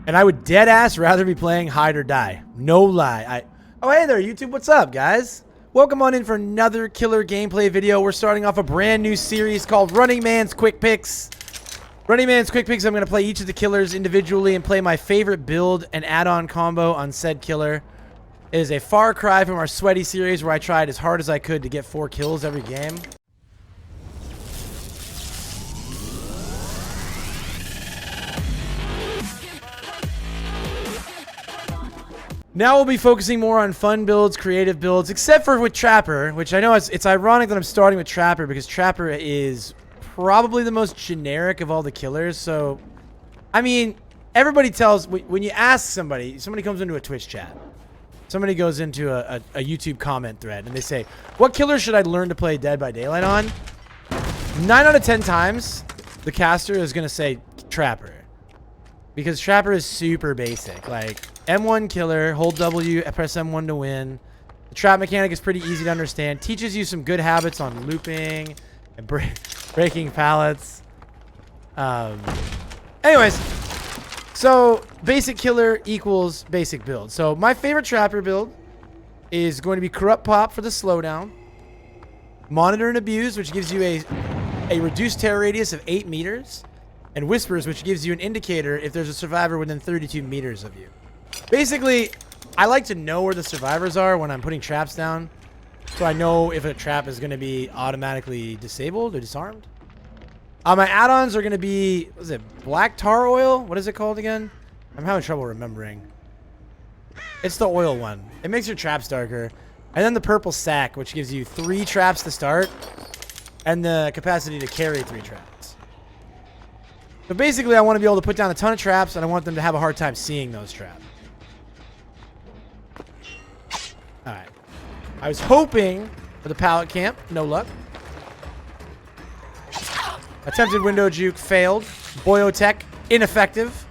And I would dead ass rather be playing hide or die. No lie. Oh, hey there, YouTube. What's up, guys? Welcome on in for another killer gameplay video. We're starting off a brand new series called Runningman's Quick Picks. Runningman's Quick Picks, I'm going to play each of the killers individually and play my favorite build and add-on combo on said killer. It is a far cry from our sweaty series where I tried as hard as I could to get 4 kills every game. Now we'll be focusing more on fun builds, creative builds, except for with Trapper, which I know it's ironic that I'm starting with Trapper because Trapper is probably the most generic of all the killers. So, I mean, everybody tells, when you ask somebody comes into a Twitch chat, somebody goes into a YouTube comment thread, and they say, what killer should I learn to play Dead by Daylight on? 9 out of 10 times, the caster is going to say Trapper. Because Trapper is super basic. Like, M1 killer, hold W, press M1 to win. The trap mechanic is pretty easy to understand. Teaches you some good habits on looping and breaking pallets. Anyways, so basic killer equals basic build. So my favorite Trapper build is going to be Corrupt Pop for the slowdown. Monitor and Abuse, which gives you a reduced terror radius of 8 meters. And Whispers, which gives you an indicator if there's a survivor within 32 meters of you. Basically, I like to know where the survivors are when I'm putting traps down, so I know if a trap is going to be automatically disabled or disarmed. My add-ons are going to be, what is it, black tar oil? What is it called again? I'm having trouble remembering. It's the oil one. It makes your traps darker. And then the purple sack, which gives you 3 traps to start and the capacity to carry 3 traps. So basically, I want to be able to put down a ton of traps, and I want them to have a hard time seeing those traps. Alright. I was hoping for the pallet camp. No luck. Attempted window juke. Failed. Boyotech. Ineffective.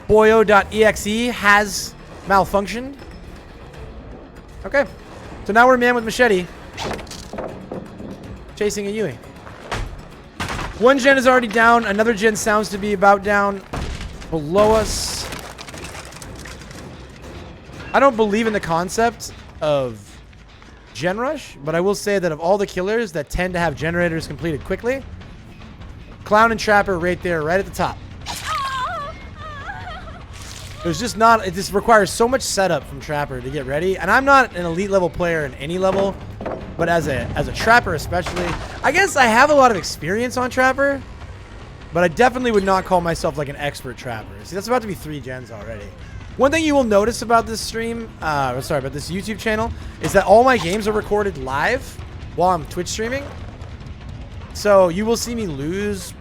Boyo.exe has malfunctioned. Okay. So now we're man with machete. Chasing a Yui. One gen is already down. Another gen sounds to be about down below us. I don't believe in the concept of gen rush, but I will say that of all the killers that tend to have generators completed quickly, Clown and Trapper right there, right at the top. There's just not, it just requires so much setup from Trapper to get ready. And I'm not an elite level player in any level, but as a Trapper especially, I guess I have a lot of experience on Trapper, but I definitely would not call myself like an expert Trapper. See, that's about to be 3 gens already. One thing you will notice about this stream, about this YouTube channel, is that all my games are recorded live while I'm Twitch streaming. So you will see me lose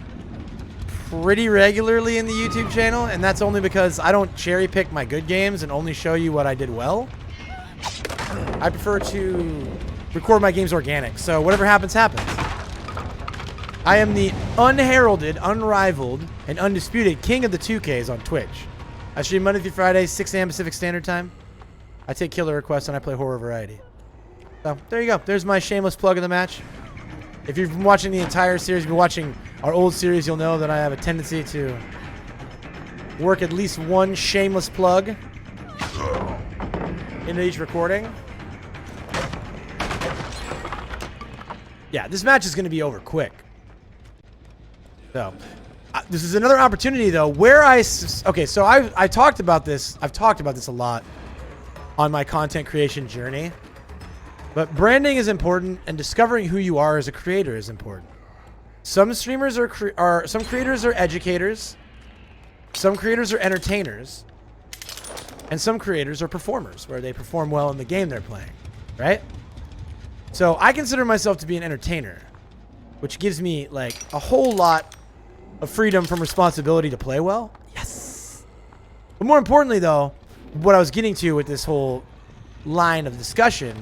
pretty regularly in the YouTube channel, and that's only because I don't cherry pick my good games and only show you what I did well. I prefer to record my games organic, so whatever happens, happens. I am the unheralded, unrivaled, and undisputed king of the 2Ks on Twitch. I stream Monday through Friday, 6 a.m. Pacific Standard Time. I take killer requests and I play horror variety. So, there you go. There's my shameless plug of the match. If you've been watching the entire series, been watching our old series, you'll know that I have a tendency to work at least one shameless plug into each recording. Yeah, this match is going to be over quick. So, this is another opportunity, though, where okay, so I talked about this. I've talked about this a lot on my content creation journey. But branding is important, and discovering who you are as a creator is important. Some streamers some creators are educators, some creators are entertainers, and some creators are performers, where they perform well in the game they're playing, right? So I consider myself to be an entertainer, which gives me like a whole lot of freedom from responsibility to play well. Yes. But more importantly, though, what I was getting to with this whole line of discussion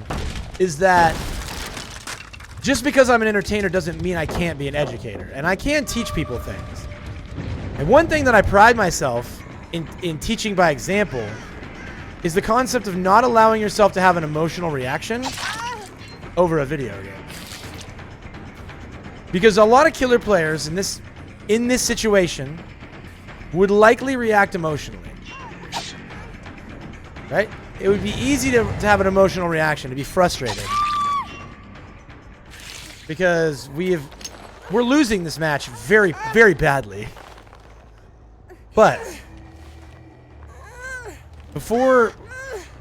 is that just because I'm an entertainer doesn't mean I can't be an educator, and I can teach people things. And one thing that I pride myself in teaching by example is the concept of not allowing yourself to have an emotional reaction over a video game. Because a lot of killer players in this situation would likely react emotionally. Right? It would be easy to have an emotional reaction, to be frustrated. Because we're losing this match very, very badly. But before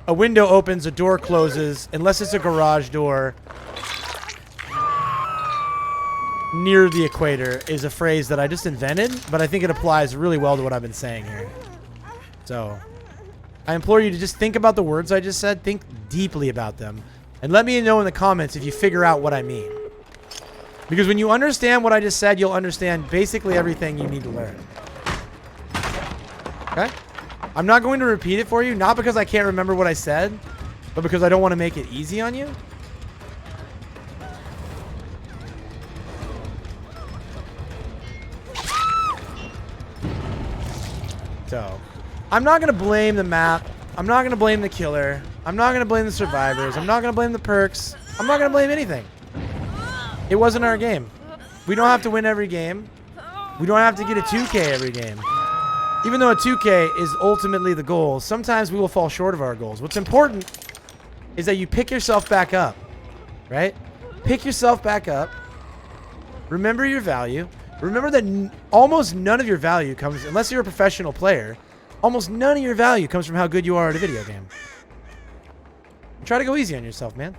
a window opens, a door closes, unless it's a garage door near the equator, is a phrase that I just invented, but I think it applies really well to what I've been saying here. So I implore you to just think about the words I just said. Think deeply about them. And let me know in the comments if you figure out what I mean. Because when you understand what I just said, you'll understand basically everything you need to learn. Okay? I'm not going to repeat it for you, not because I can't remember what I said, but because I don't want to make it easy on you. So, I'm not going to blame the map. I'm not going to blame the killer. I'm not going to blame the survivors. I'm not going to blame the perks. I'm not going to blame anything. It wasn't our game. We don't have to win every game. We don't have to get a 2K every game. Even though a 2K is ultimately the goal, sometimes we will fall short of our goals. What's important is that you pick yourself back up, right? Pick yourself back up. Remember your value. Remember that almost none of your value comes, unless you're a professional player, almost none of your value comes from how good you are at a video game. Try to go easy on yourself, man.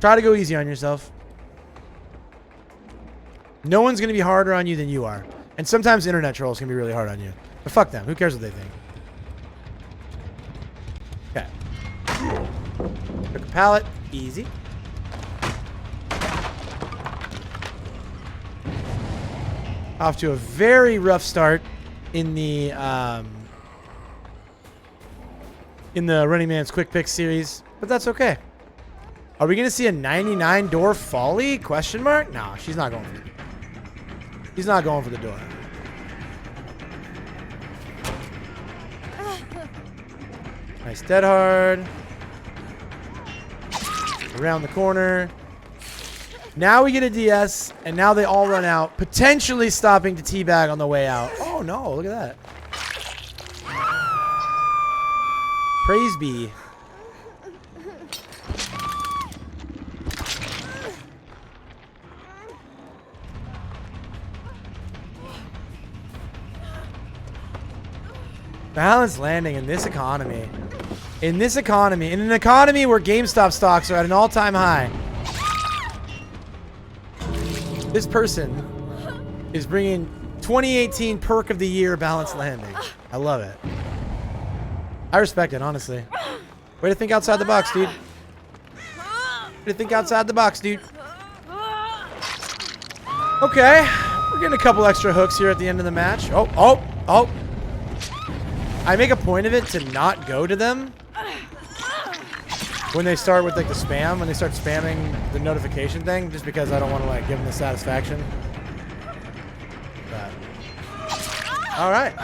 Try to go easy on yourself. No one's going to be harder on you than you are. And sometimes internet trolls can be really hard on you. But fuck them. Who cares what they think? Okay. Took a pallet. Easy. Off to a very rough start in the Running Man's Quick Pick series. But that's okay. Are we going to see a 99 door folly? Question mark? No, she's not going for it. He's not going for the door. Nice dead hard. Around the corner. Now we get a DS, and now they all run out, potentially stopping to teabag on the way out. Oh no, look at that. Praise be. Balanced landing in this economy. In an economy where GameStop stocks are at an all-time high. This person is bringing 2018 perk of the year balanced landing. I love it. I respect it, honestly. Way to think outside the box, dude. Way to think outside the box, dude. Okay. We're getting a couple extra hooks here at the end of the match. Oh. I make a point of it to not go to them when they start with like the spam, when they start spamming the notification thing, just because I don't want to like give them the satisfaction. But. All right.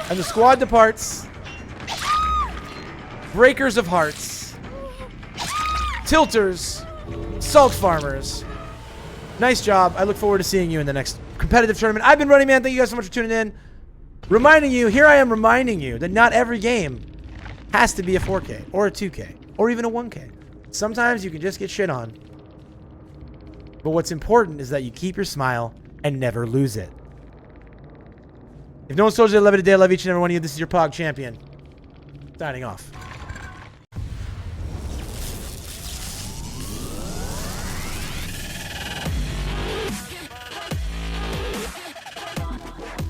And the squad departs. Breakers of hearts. Tilters. Salt farmers. Nice job. I look forward to seeing you in the next competitive tournament. I've been Running Man. Thank you guys so much for tuning in. Here I am reminding you that not every game has to be a 4K or a 2K or even a 1K. Sometimes you can just get shit on. But what's important is that you keep your smile and never lose it. If no one's told you I love it today, I love each and every one of you. This is your Pog Champion. Signing off.